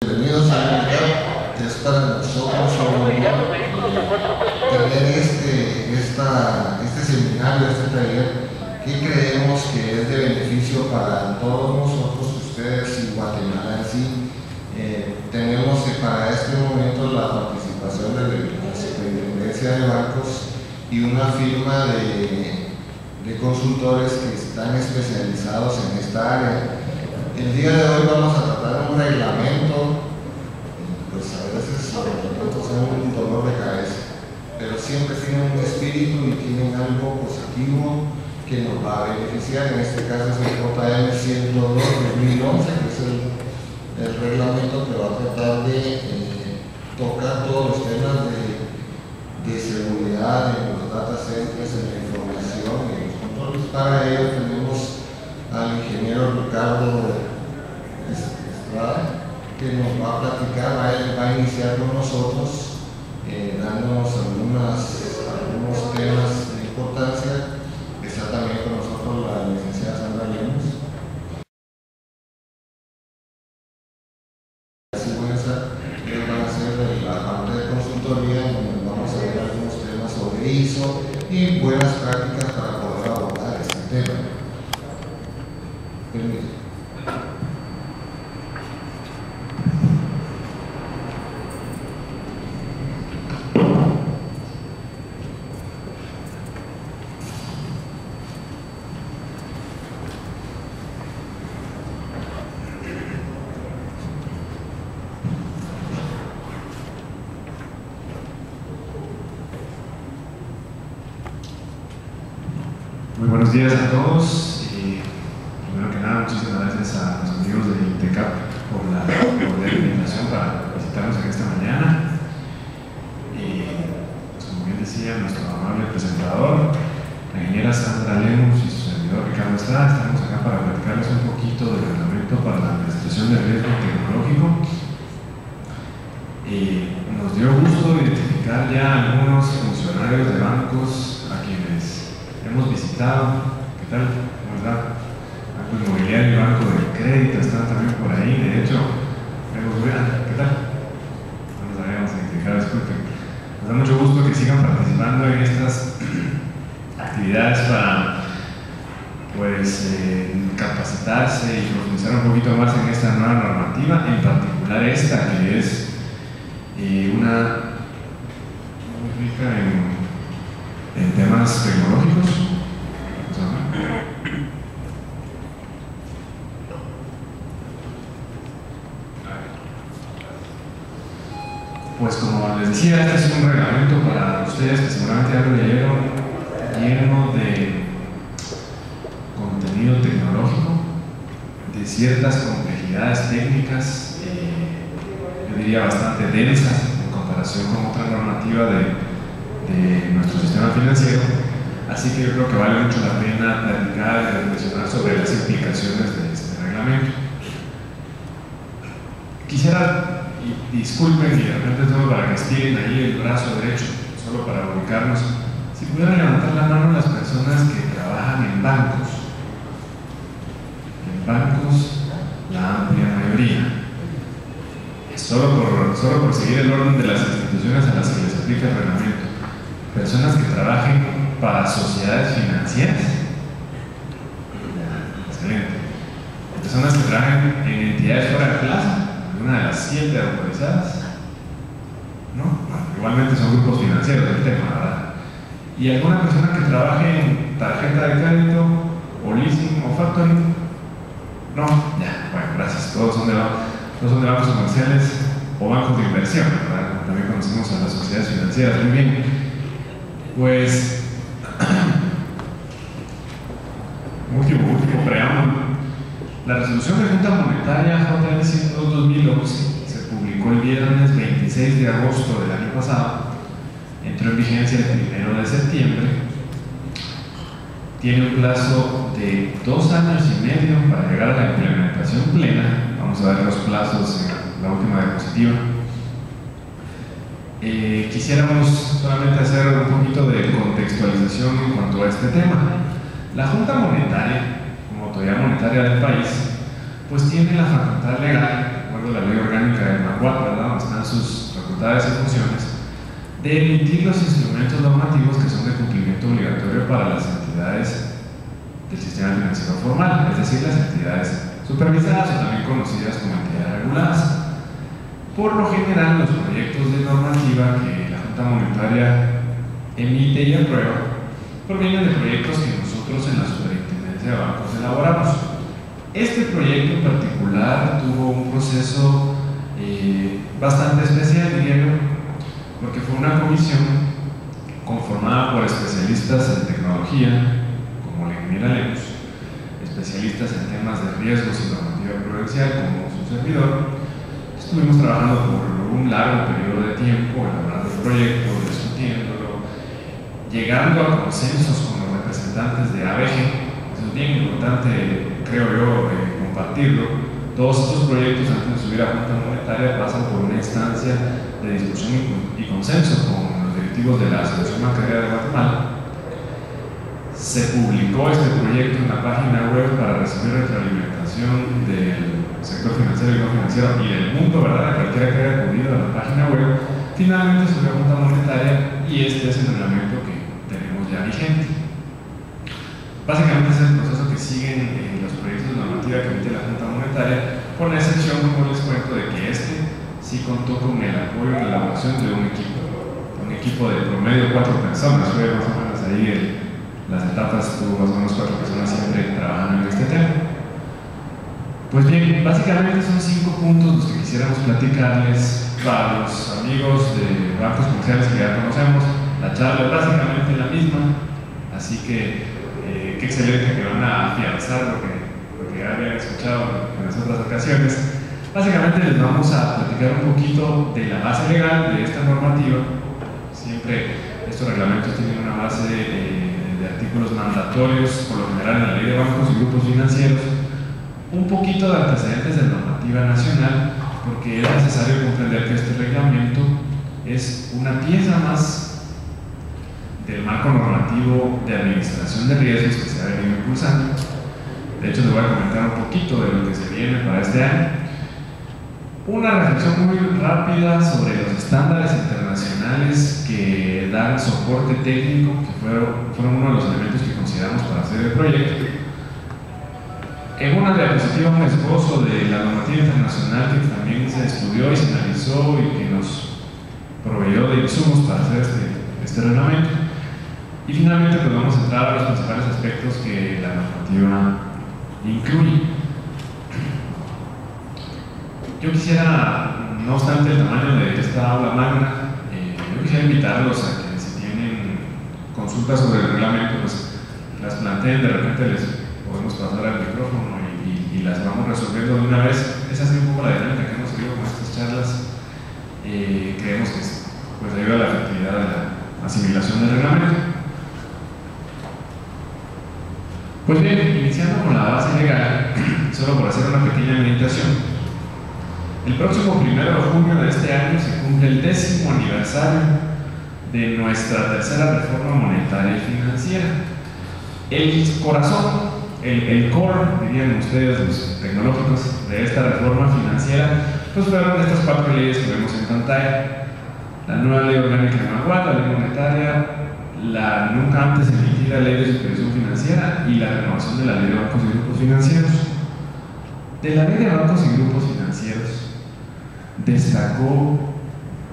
Bienvenidos a Unidad, que es para nosotros un honor tener este seminario, este taller, que creemos que es de beneficio para todos nosotros, ustedes y Guatemala en sí. Tenemos que para este momento la participación de la Superintendencia de Bancos y una firma de consultores que están especializados en esta área. El día de hoy vamos a tratar un reglamento, pues a veces los reglamentos son un dolor de cabeza, pero siempre tienen un espíritu y tienen algo positivo que nos va a beneficiar. En este caso es el JM 102-2011, que es el reglamento que va a tratar de tocar todos los temas de seguridad en los data centers, en la información y en los controles. Para ello tenemos al ingeniero Ricardo Estrada, que nos va a platicar, va a iniciar con nosotros, dándonos algunos temas de importancia. Está también con nosotros la licenciada Sandra Lemus. Ellos van a hacer la parte de consultoría, donde vamos a ver algunos temas sobre ISO y buenas prácticas para poder abordar este tema. Permítame. Muy buenos días a todos. Primero que nada, muchísimas gracias a los amigos de INTECAP por la invitación para visitarnos en esta mañana. Pues como bien decía nuestro amable presentador, la ingeniera Sandra Lemus y su servidor Ricardo Estrada, estamos acá para platicarles un poquito del reglamento para la administración de riesgo tecnológico. Nos dio gusto identificar ya algunos funcionarios de bancos a quienes hemos visitado. ¿Qué tal? ¿Cómo está? Banco Inmobiliario y Banco de Crédito están también por ahí. De hecho, ¿qué tal? No nos habíamos identificado, disculpen. Nos da mucho gusto que sigan participando en estas actividades para pues capacitarse y profundizar un poquito más en esta nueva normativa, en particular esta que es una muy rica en temas tecnológicos. Pues como les decía, este es un reglamento para ustedes que seguramente ya lo leyeron, lleno de contenido tecnológico, de ciertas complejidades técnicas, yo diría bastante densas en comparación con otra normativa de nuestro sistema financiero. Así que yo creo que vale mucho la pena platicar y reflexionar sobre las implicaciones de este reglamento. Quisiera, y disculpen, y de repente tengo para que estiren ahí el brazo derecho, solo para ubicarnos, si pudieran levantar la mano las personas que trabajan en bancos. En bancos, la amplia mayoría. Solo por seguir el orden de las instituciones a las que les aplica el reglamento. Personas que trabajen para sociedades financieras. Excelente. Personas que trabajen en entidades fuera de plaza, una de las 7 autorizadas. ¿No? Bueno, igualmente son grupos financieros del tema, ¿verdad? Y alguna persona que trabaje en tarjeta de crédito, o leasing, o factoring. No, ya, bueno, gracias. Todos son de bancos comerciales o bancos de inversión, ¿verdad? También conocemos a las sociedades financieras. Muy bien. Pues, último preámbulo. La resolución de Junta Monetaria JM 102-2011 se publicó el viernes 26 de agosto del año pasado, entró en vigencia el 1 de septiembre, tiene un plazo de 2 años y medio para llegar a la implementación plena. Vamos a ver los plazos en la última diapositiva. Quisiéramos solamente hacer un poquito de contextualización en cuanto a este tema. La Junta Monetaria, como autoridad monetaria del país, pues tiene la facultad legal, acuerdo a la ley orgánica del MANGUAT, ¿verdad?, donde están sus facultades y funciones, de emitir los instrumentos normativos que son de cumplimiento obligatorio para las entidades del sistema financiero formal, es decir, las entidades supervisadas o también conocidas como entidades reguladas. Por lo general, los proyectos de normativa que la Junta Monetaria emite y aprueba provienen de proyectos que nosotros en la Superintendencia de Bancos elaboramos. Este proyecto en particular tuvo un proceso bastante especial, diría yo, porque fue una comisión conformada por especialistas en tecnología, como la ingeniera Lemos, especialistas en temas de riesgos y normativa prudencial, como su servidor. Estuvimos trabajando por un largo periodo de tiempo, elaborando el proyecto, discutiéndolo, llegando a consensos con los representantes de ABG. Eso es bien importante, creo yo, compartirlo. Todos estos proyectos, antes de subir a Junta Monetaria, pasan por una instancia de discusión y consenso con los directivos de la Asociación Bancaria de Guatemala. Se publicó este proyecto en la página web para recibir retroalimentación del sector financiero y no financiero y del mundo, ¿verdad?, de cualquiera que haya acudido a la página web. Finalmente subió a Junta Monetaria y este es el reglamento que tenemos ya vigente. Básicamente es el proceso que siguen los proyectos de normativa que emite la Junta Monetaria, con la excepción, como les cuento, de que este sí contó con el apoyo en la elaboración de un equipo de promedio 4 personas. Fue más o menos ahí las etapas, tuvo más o menos 4 personas siempre trabajando en este tema. Pues bien, básicamente son 5 puntos los que quisiéramos platicarles para los amigos de bancos comerciales que ya conocemos. La charla es básicamente la misma, así que qué excelente que van a afianzar lo que ya habían escuchado en las otras ocasiones. Básicamente les vamos a platicar un poquito de la base legal de esta normativa. Siempre estos reglamentos tienen una base de artículos mandatorios, por lo general en la Ley de Bancos y Grupos Financieros, un poquito de antecedentes de normativa nacional, porque es necesario comprender que este reglamento es una pieza más del marco normativo de administración de riesgos que se ha venido impulsando. De hecho, les voy a comentar un poquito de lo que se viene para este año. Una reflexión muy rápida sobre los estándares internacionales que dan soporte técnico, que fueron uno de los elementos que consideramos para hacer el proyecto. En una diapositiva, un esbozo de la normativa internacional que también se estudió y se analizó y que nos proveyó de insumos para hacer este reglamento. Y finalmente, pues vamos a entrar a los principales aspectos que la normativa incluye. Yo quisiera, no obstante el tamaño de esta aula magna, yo quisiera invitarlos a que si tienen consultas sobre el reglamento, pues las planteen, de repente les podemos pasar al micrófono y las vamos resolviendo de una vez. Esa ha sido un poco la dinámica que hemos seguido con estas charlas. Creemos que pues, ayuda a la efectividad de la asimilación del reglamento. Pues bien, iniciando con la base legal, solo por hacer una pequeña meditación. El próximo 1 de junio de este año se cumple el 10º aniversario de nuestra tercera reforma monetaria y financiera. El corazón, el core, dirían ustedes los tecnológicos, de esta reforma financiera, pues fueron estas 4 leyes que vemos en pantalla. La nueva ley orgánica de MANGUAT, la ley monetaria, la nunca antes emitida ley de supervisión financiera y la renovación de la ley de bancos y grupos financieros. De la ley de bancos y grupos financieros destacó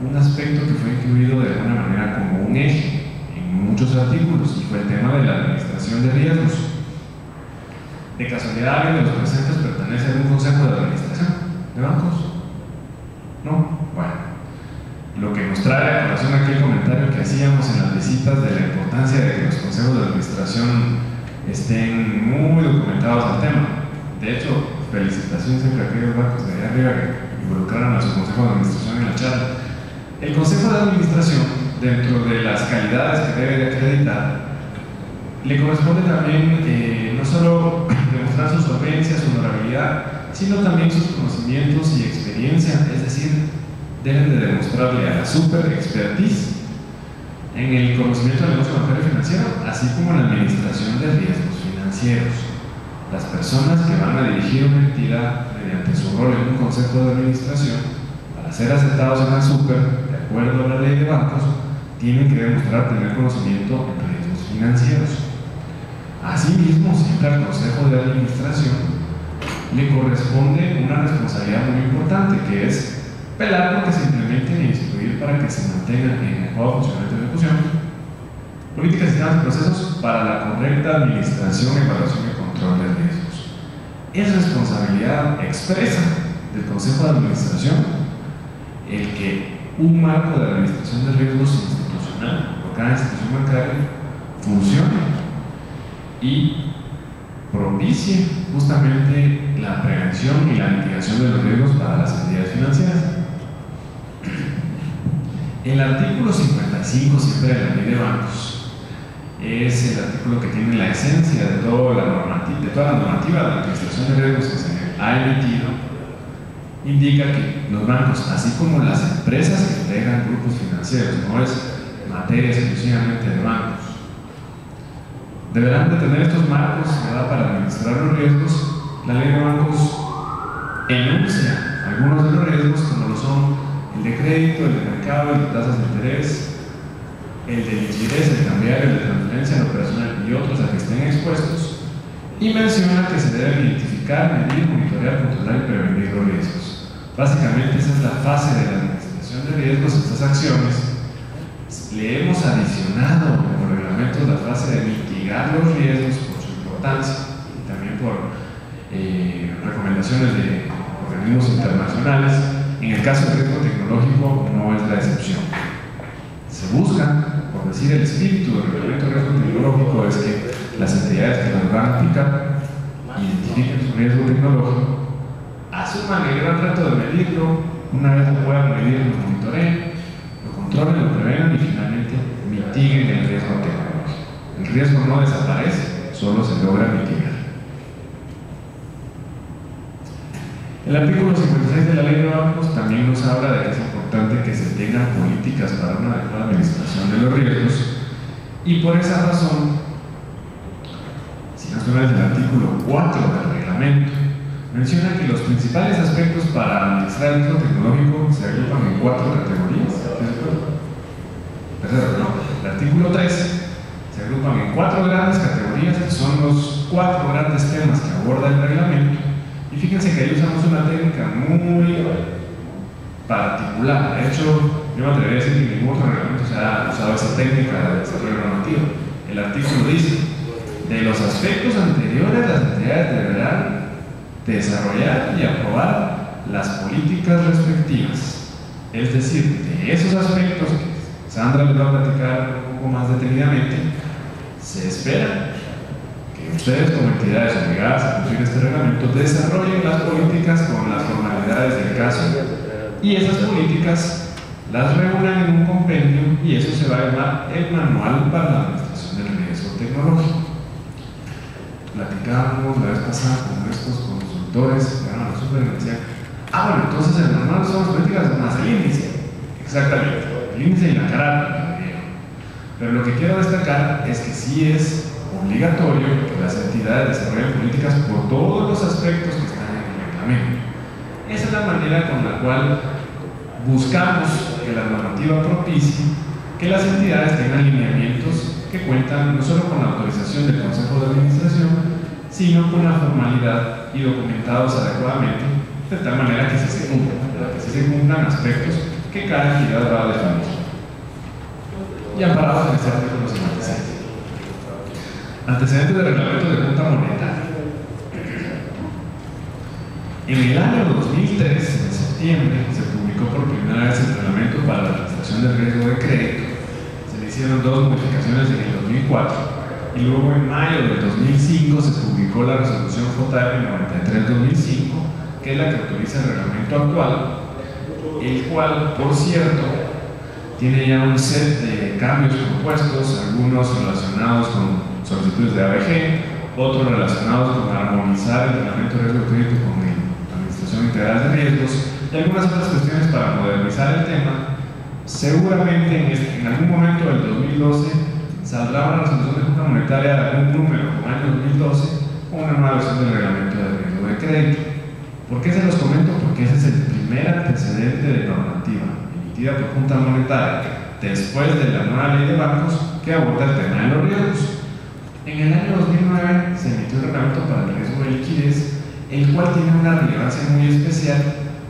un aspecto que fue incluido de alguna manera como un eje en muchos artículos, y fue el tema de la administración de riesgos. ¿De casualidad alguien de los presentes pertenece a algún consejo de administración de bancos? ¿No? Bueno, lo que nos trae a colación aquel comentario que hacíamos en las visitas de la importancia de que los consejos de administración estén muy documentados al tema. De hecho, felicitaciones a aquellos bancos de allá arriba que involucraron a su consejo de administración en la charla. El consejo de administración, dentro de las calidades que debe de acreditar, le corresponde también no solo demostrar su solvencia, su honorabilidad, sino también sus conocimientos y experiencia, es decir, deben de demostrarle a la super expertise en el conocimiento del negocio bancario y financiero, así como en la administración de riesgos financieros. Las personas que van a dirigir una entidad de mediante su rol en un consejo de administración, para ser aceptados en la super, de acuerdo a la ley de bancos, tienen que demostrar tener conocimiento en riesgos financieros. Asimismo, siempre al consejo de administración le corresponde una responsabilidad muy importante, que es velar porque se implementen e instruir para que se mantengan en adecuado funcionamiento de ejecución políticas, sistemas y procesos para la correcta administración, evaluación y control de riesgos. Es responsabilidad expresa del Consejo de Administración el que un marco de administración de riesgos institucional por cada institución bancaria funcione y propicie justamente la prevención y la mitigación de los riesgos para las entidades financieras. El artículo 55 siempre de la ley de bancos es el artículo que tiene la esencia de toda la normativa de administración de riesgos que se ha emitido. Indica que los bancos, así como las empresas que integran grupos financieros, no es materia exclusivamente de bancos, deberán de tener estos marcos, ¿verdad?, para administrar los riesgos. La ley de bancos enuncia algunos de los riesgos, como lo son el de crédito, el de mercado, el de tasas de interés, el de liquidez, el cambiario, el de transferencia operacional y otros a que estén expuestos, y menciona que se deben identificar, medir, monitorear, controlar y prevenir los riesgos. Básicamente esa es la fase de la administración de riesgos, estas acciones. Le hemos adicionado en los reglamentos la fase de mitigar los riesgos por su importancia y también por recomendaciones de organismos internacionales. En el caso del riesgo tecnológico no es la excepción. Se busca, por decir, el espíritu del reglamento de riesgo tecnológico es que las entidades que los van a aplicar identifiquen su riesgo tecnológico, asuman el gran reto de medirlo, una vez lo puedan medir, lo monitoreen, lo controlen, lo prevengan y finalmente mitiguen el riesgo tecnológico. El riesgo no desaparece, solo se logra mitigar. El artículo 56 de la ley de bancos también nos habla de que es importante que se tengan políticas para una adecuada administración de los riesgos, y por esa razón, si nos vemos el artículo 4 del reglamento, menciona que los principales aspectos para administrar el riesgo tecnológico se agrupan en 4 categorías. El artículo 3 se agrupan en 4 grandes categorías, que son los 4 grandes temas que aborda el reglamento. Y fíjense que ahí usamos una técnica muy particular. De hecho, yo me atrevería a decir que ningún otro reglamento se ha usado esa técnica de desarrollo normativo. El artículo dice: de los aspectos anteriores, las entidades deberán desarrollar y aprobar las políticas respectivas. Es decir, de esos aspectos que Sandra les va a platicar un poco más detenidamente, se espera que ustedes, como entidades obligadas a cumplir este reglamento, desarrollen las políticas con las formalidades del caso, y esas políticas las reúnan en un compendio, y eso se va a llamar el Manual para la Administración del Riesgo Tecnológico. Platicábamos la vez pasada con estos consultores, bueno, nosotros me decían: bueno, entonces el manual son las políticas más el índice. Exactamente, el índice y la carátula. Pero lo que quiero destacar es que sí es obligatorio que las entidades desarrollen políticas por todos los aspectos que están en el reglamento. Esa es la manera con la cual buscamos que la normativa propicie que las entidades tengan lineamientos que cuentan no solo con la autorización del Consejo de Administración, sino con la formalidad y documentados adecuadamente, de tal manera que se cumplan aspectos que cada entidad va a definir. Y amparados en este artículo 56. Antecedentes del reglamento de Junta Monetaria. En el año 2003, en septiembre, se publicó por primera vez el reglamento para la administración del riesgo de crédito. Se le hicieron 2 modificaciones en el 2004, y luego en mayo del 2005 se publicó la resolución JR 93-2005, que es la que autoriza el reglamento actual, el cual, por cierto, tiene ya un set de cambios propuestos, algunos relacionados con solicitudes de ABG, otros relacionados con armonizar el reglamento de riesgo de crédito con la Administración Integral de Riesgos, y algunas otras cuestiones para modernizar el tema. Seguramente en algún momento del 2012 saldrá una resolución de Junta Monetaria de algún número, como año 2012, con una nueva versión del reglamento de riesgo de crédito. ¿Por qué se los comento? Porque ese es el primer antecedente de normativa emitida por Junta Monetaria después de la nueva ley de bancos que aborda el tema de los riesgos. En el año 2009 se emitió un reglamento para el riesgo de liquidez, el cual tiene una relevancia muy especial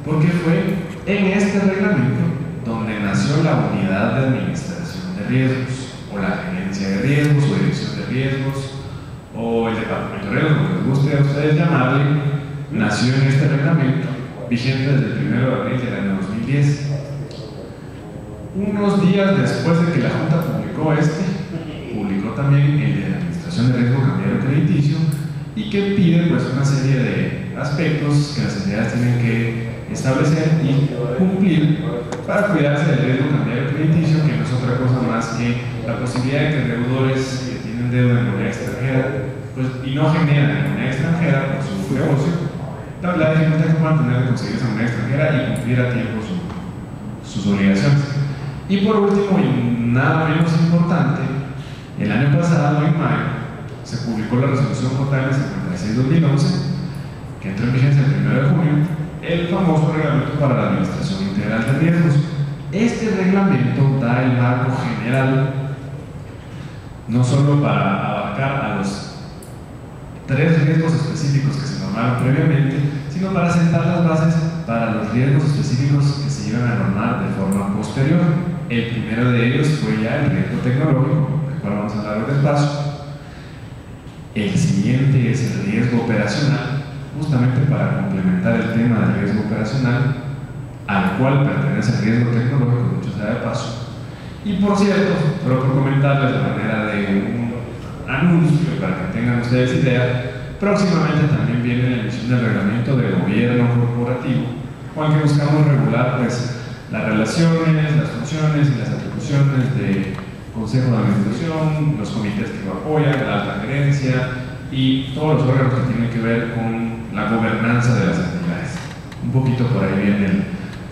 porque fue en este reglamento donde nació la unidad de administración de riesgos, o la gerencia de riesgos, o dirección de riesgos, o el departamento de riesgos, como les guste a ustedes llamarle. Nació en este reglamento, vigente desde el 1 de abril del año 2010. Unos días después de que la Junta publicó publicó también el de la Administración de Riesgo Cambiario Crediticio, y que pide pues una serie de aspectos que las entidades tienen que establecer y cumplir para cuidarse del riesgo cambiario crediticio, que no es otra cosa más que la posibilidad de que deudores que tienen deuda en moneda extranjera pues, y no generan en moneda extranjera por su negocio, la dificultad que puedan tener de conseguir esa moneda extranjera y cumplir a tiempo sus obligaciones. Y por último, y nada menos importante, el año pasado, en mayo, se publicó la resolución JM 56/2011, que entró en vigencia el 1 de junio, el famoso reglamento para la administración integral de riesgos. Este reglamento da el marco general no solo para abarcar a los 3 riesgos específicos que se normaron previamente, sino para sentar las bases para los riesgos específicos que se iban a normar de forma posterior. El primero de ellos fue ya el riesgo tecnológico, del cual vamos a hablar hoy despacio. El siguiente es el riesgo operacional, justamente para complementar el tema del riesgo operacional, al cual pertenece el riesgo tecnológico, dicho sea de paso. Y por cierto, solo por comentarles de manera de un anuncio para que tengan ustedes idea, próximamente también viene la emisión del reglamento de gobierno corporativo, con el que buscamos regular pues, las relaciones, las funciones y las atribuciones de consejo de administración, los comités que lo apoyan, la alta gerencia y todos los órganos que tienen que ver con la gobernanza de las entidades. Un poquito por ahí viene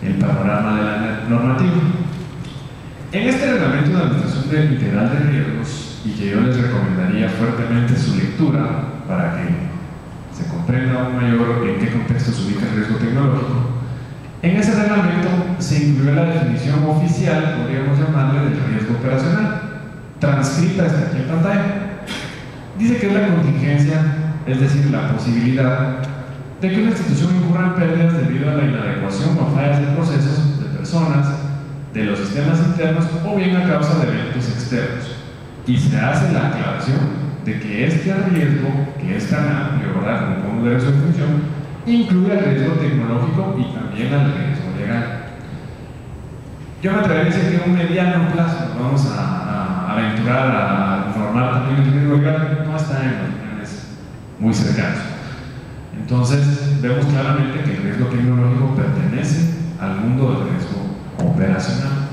el panorama de la normativa. En este reglamento de administración integral de riesgos, y que yo les recomendaría fuertemente su lectura para que se comprenda aún mayor en qué contexto se ubica el riesgo tecnológico, en ese reglamento se incluyó la definición oficial, podríamos llamarle, del riesgo operacional, transcrita está aquí en pantalla. Dice que es la contingencia, es decir, la posibilidad de que una institución incurra en pérdidas debido a la inadecuación o fallas de procesos, de personas, de los sistemas internos o bien a causa de eventos externos. Y se hace la aclaración de que este riesgo, que es tan amplio, ¿verdad?, como podemos ver en su definición, incluye el riesgo tecnológico y también al riesgo legal. Yo me atrevería a decir que en un mediano plazo nos vamos a aventurar a normar también el riesgo legal, no está en los planes muy cercanos. Entonces, vemos claramente que el riesgo tecnológico pertenece al mundo del riesgo operacional.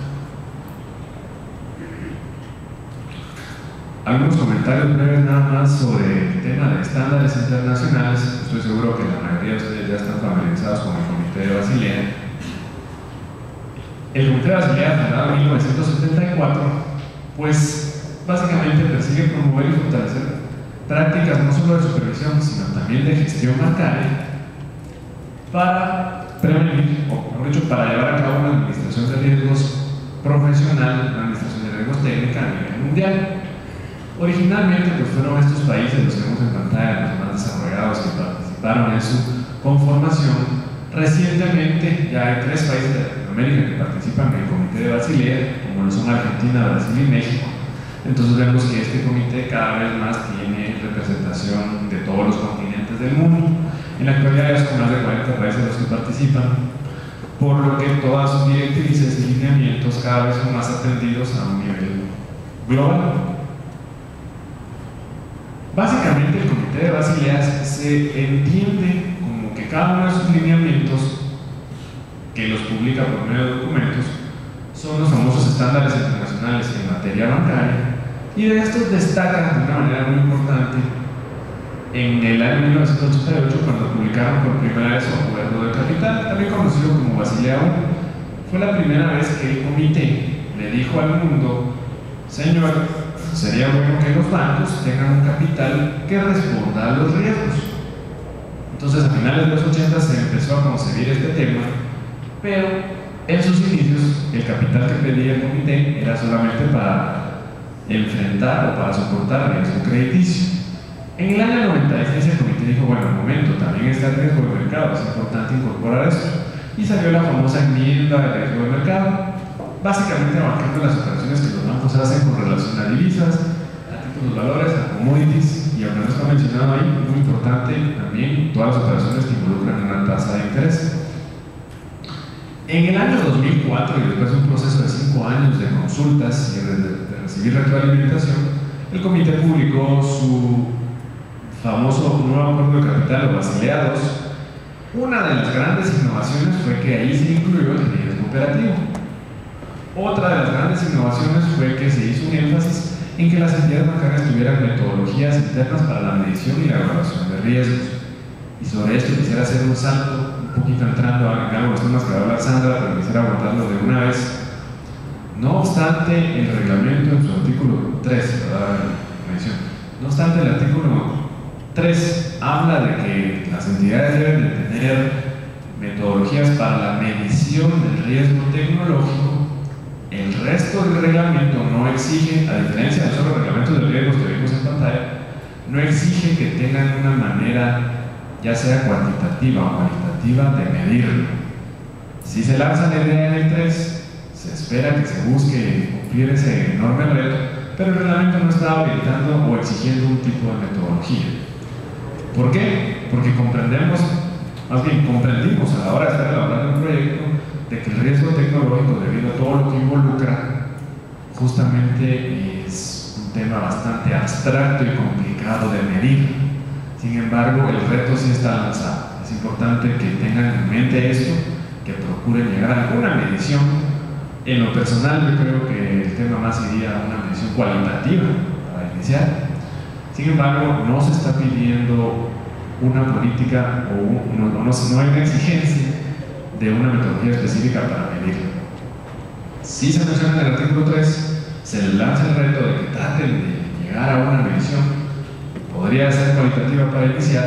Algunos comentarios breves nada más sobre el tema de estándares internacionales. Estoy seguro que la mayoría de ustedes ya están familiarizados con el Comité de Basilea. El Comité de Basilea, fundado en 1974, pues básicamente persigue promover y fortalecer prácticas no solo de supervisión, sino también de gestión bancaria para prevenir, o mejor dicho, para llevar a cabo una administración de riesgos profesional, una administración de riesgos técnica a nivel mundial. Originalmente pues fueron estos países, los que vemos en pantalla, los más desarrollados, que participaron en su conformación. Recientemente ya hay 3 países de Latinoamérica que participan en el Comité de Basilea, como lo son Argentina, Brasil y México. Entonces vemos que este comité cada vez más tiene representación de todos los continentes del mundo. En la actualidad ya son más de 40 países los que participan, por lo que todas sus directrices y lineamientos cada vez son más atendidos a un nivel global. Básicamente el Comité de Basilea se entiende como que cada uno de sus lineamientos, que los publica por medio de documentos, son los famosos estándares internacionales en materia bancaria, y de estos destacan de una manera muy importante en el año 1988, cuando publicaron por primera vez su acuerdo de capital, también conocido como Basilea I. Fue la primera vez que el comité le dijo al mundo: señor, sería bueno que los bancos tengan un capital que responda a los riesgos. Entonces, a finales de los 80 se empezó a concebir este tema, pero en sus inicios el capital que pedía el comité era solamente para enfrentar o para soportar riesgo crediticio. En el año 96 el comité dijo, bueno, un momento, también está el riesgo de mercado, es importante incorporar eso. Y salió la famosa enmienda de riesgo de mercado, básicamente abarcando las operaciones que los bancos hacen con relación a divisas, a títulos de valores, a commodities, y aunque no está mencionado ahí, muy importante también todas las operaciones que involucran una tasa de interés. En el año 2004, y después de un proceso de 5 años de consultas y de recibir retroalimentación, el comité publicó su famoso nuevo acuerdo de capital o Basilea II. Una de las grandes innovaciones fue que ahí se incluyó el riesgo operativo. Otra de las grandes innovaciones fue que se hizo un énfasis en que las entidades bancarias tuvieran metodologías internas para la medición y la evaluación de riesgos. Y sobre esto quisiera hacer un salto, un poquito entrando a los temas que va a hablar Sandra, pero quisiera abordarlo de una vez. No obstante, el reglamento en su artículo 3, ¿verdad? No obstante, el artículo 3 habla de que las entidades deben de tener metodologías para la medición del riesgo tecnológico. El resto del reglamento no exige, a diferencia de los otros reglamentos de riesgos que vimos en pantalla, no exige que tengan una manera, ya sea cuantitativa o cualitativa, de medirlo. Si se lanza la idea en el 3, se espera que se busque cumplir ese enorme reto, pero el reglamento no está habilitando o exigiendo un tipo de metodología. ¿Por qué? Porque comprendimos a la hora de estar elaborando un proyecto de que el riesgo tecnológico, debido a todo lo que involucra, justamente es un tema bastante abstracto y complicado de medir. Sin embargo, el reto sí está lanzado. Es importante que tengan en mente esto, que procuren llegar a alguna medición. En lo personal, yo creo que el tema más iría a una medición cualitativa para iniciar. Sin embargo, no se está pidiendo una política no hay una exigencia de una metodología específica para medirlo. Si se menciona en el artículo 3, se les lanza el reto de que traten de llegar a una medición. Podría ser cualitativa para iniciar,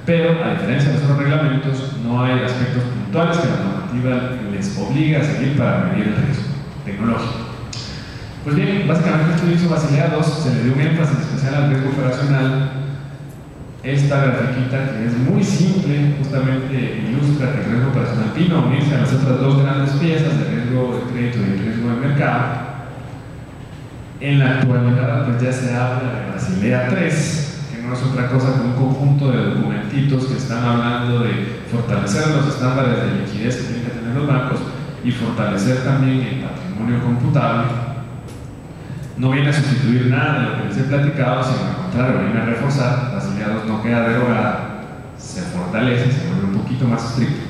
pero a diferencia de los otros reglamentos, no hay aspectos puntuales que la normativa les obligue a seguir para medir el riesgo tecnológico. Pues bien, básicamente esto hizo Basilea II, se le dio un énfasis especial al riesgo operacional. Esta grafiquita, que es muy simple, justamente ilustra que el riesgo operacional vino a unirse a las otras dos grandes piezas de riesgo de crédito y el riesgo de mercado. En la actualidad, pues ya se habla de Basilea III, que no es otra cosa que un conjunto de documentitos que están hablando de fortalecer los estándares de liquidez que tienen que tener los bancos y fortalecer también el patrimonio computable. No viene a sustituir nada de lo que les he platicado, sino al contrario, viene a reforzar. Basilea II no queda derogada, se fortalece, se vuelve un poquito más estricto.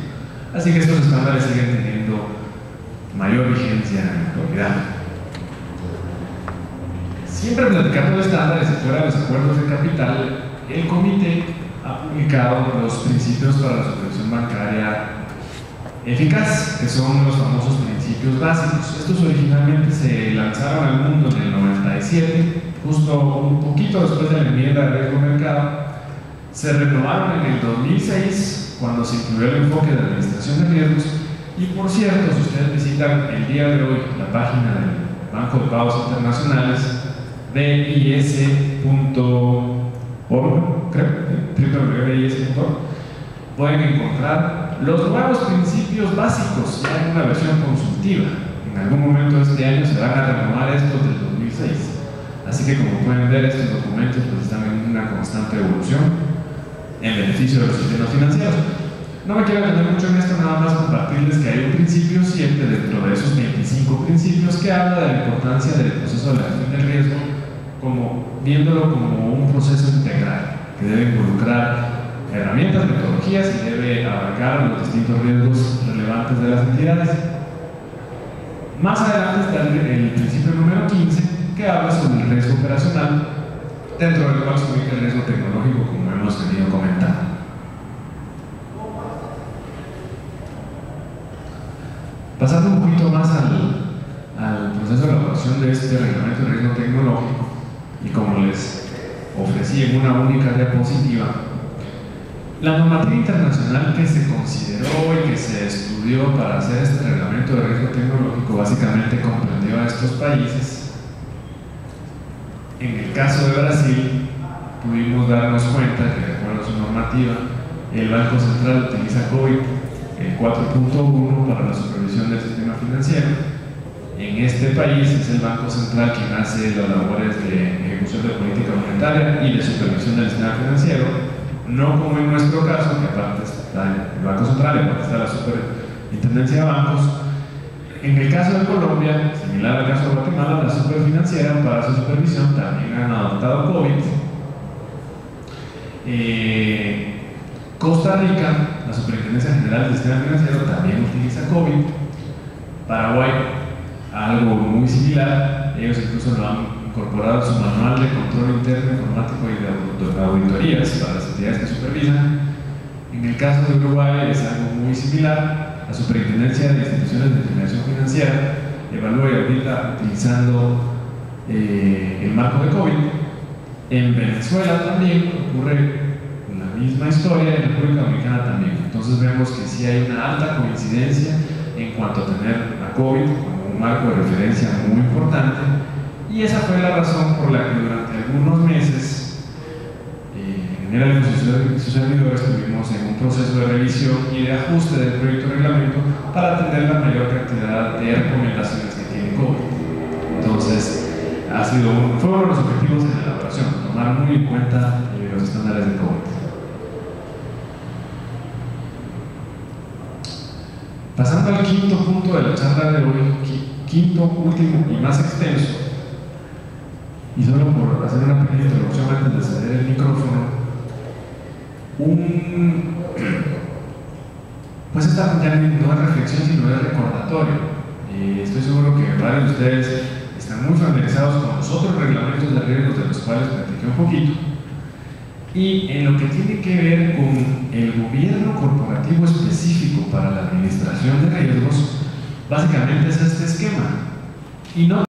Así que estos estándares siguen teniendo mayor vigencia en la actualidad. Siempre platicando de estándares y fuera de los acuerdos de capital, el comité ha publicado los principios para la supervisión bancaria eficaz, que son los famosos principios básicos. Estos originalmente se lanzaron al mundo en el 97, justo un poquito después de la enmienda de riesgo mercado. Se renovaron en el 2006, cuando se incluyó el enfoque de administración de riesgos. Y por cierto, si ustedes visitan el día de hoy la página del Banco de Pagos Internacionales, BIS.org, www.bis.org, pueden encontrar los nuevos principios básicos ya en una versión consultiva. En algún momento de este año se van a renovar estos del 2006. Así que, como pueden ver, estos documentos pues están en una constante evolución en beneficio de los sistemas financieros. No me quiero detener mucho en esto, nada más compartirles que hay un principio 7 dentro de esos 25 principios que habla de la importancia del proceso de la gestión del riesgo, viéndolo como un proceso integral que debe involucrar herramientas, metodologías y debe abarcar los distintos riesgos relevantes de las entidades. Más adelante está el principio número 15, que habla sobre el riesgo operacional, dentro del cual se ubica el riesgo tecnológico, como hemos venido comentando. Pasando un poquito más al proceso de elaboración de este reglamento de riesgo tecnológico, y como les ofrecí en una única diapositiva, La normativa internacional que se consideró y que se estudió para hacer este reglamento de riesgo tecnológico básicamente comprendió a estos países. En el caso de Brasil, pudimos darnos cuenta que, de acuerdo a su normativa, el Banco Central utiliza COVID, el 4.1, para la supervisión del sistema financiero. En este país es el Banco Central quien hace las labores de ejecución de política monetaria y de supervisión del sistema financiero, no como en nuestro caso, que aparte está el Banco Central y aparte está la Superintendencia de Bancos. En el caso de Colombia, similar al caso de Guatemala, la Superfinanciera para su supervisión también han adoptado COVID. Costa Rica, la Superintendencia General del Sistema Financiero, también utiliza COVID. Paraguay, algo muy similar, ellos incluso lo han incorporado en su manual de control interno informático y de auditorías para las entidades que supervisan. En el caso de Uruguay es algo muy similar, la Superintendencia de Instituciones de Intermediación Financiera evalúa y audita utilizando el marco de COVID. En Venezuela también ocurre la misma historia, en República Dominicana también. Entonces vemos que sí hay una alta coincidencia en cuanto a tener a COVID como un marco de referencia muy importante, y esa fue la razón por la que durante algunos meses en el área de sus servidores estuvimos en un proceso de revisión y de ajuste del proyecto de reglamento para atender la mayor cantidad de recomendaciones que tiene COVID. Entonces, fue uno de los objetivos de la elaboración, tomar muy en cuenta los estándares de COVID. Pasando al quinto punto de la charla de hoy, quinto, último y más extenso, y solo por hacer una pequeña introducción antes de ceder el micrófono, pues esta ya no es reflexión sino es recordatorio. Estoy seguro que varios de ustedes están muy familiarizados con los otros reglamentos de riesgos de los cuales platiqué un poquito, y en lo que tiene que ver con el gobierno corporativo específico para la administración de riesgos, básicamente es este esquema. Y no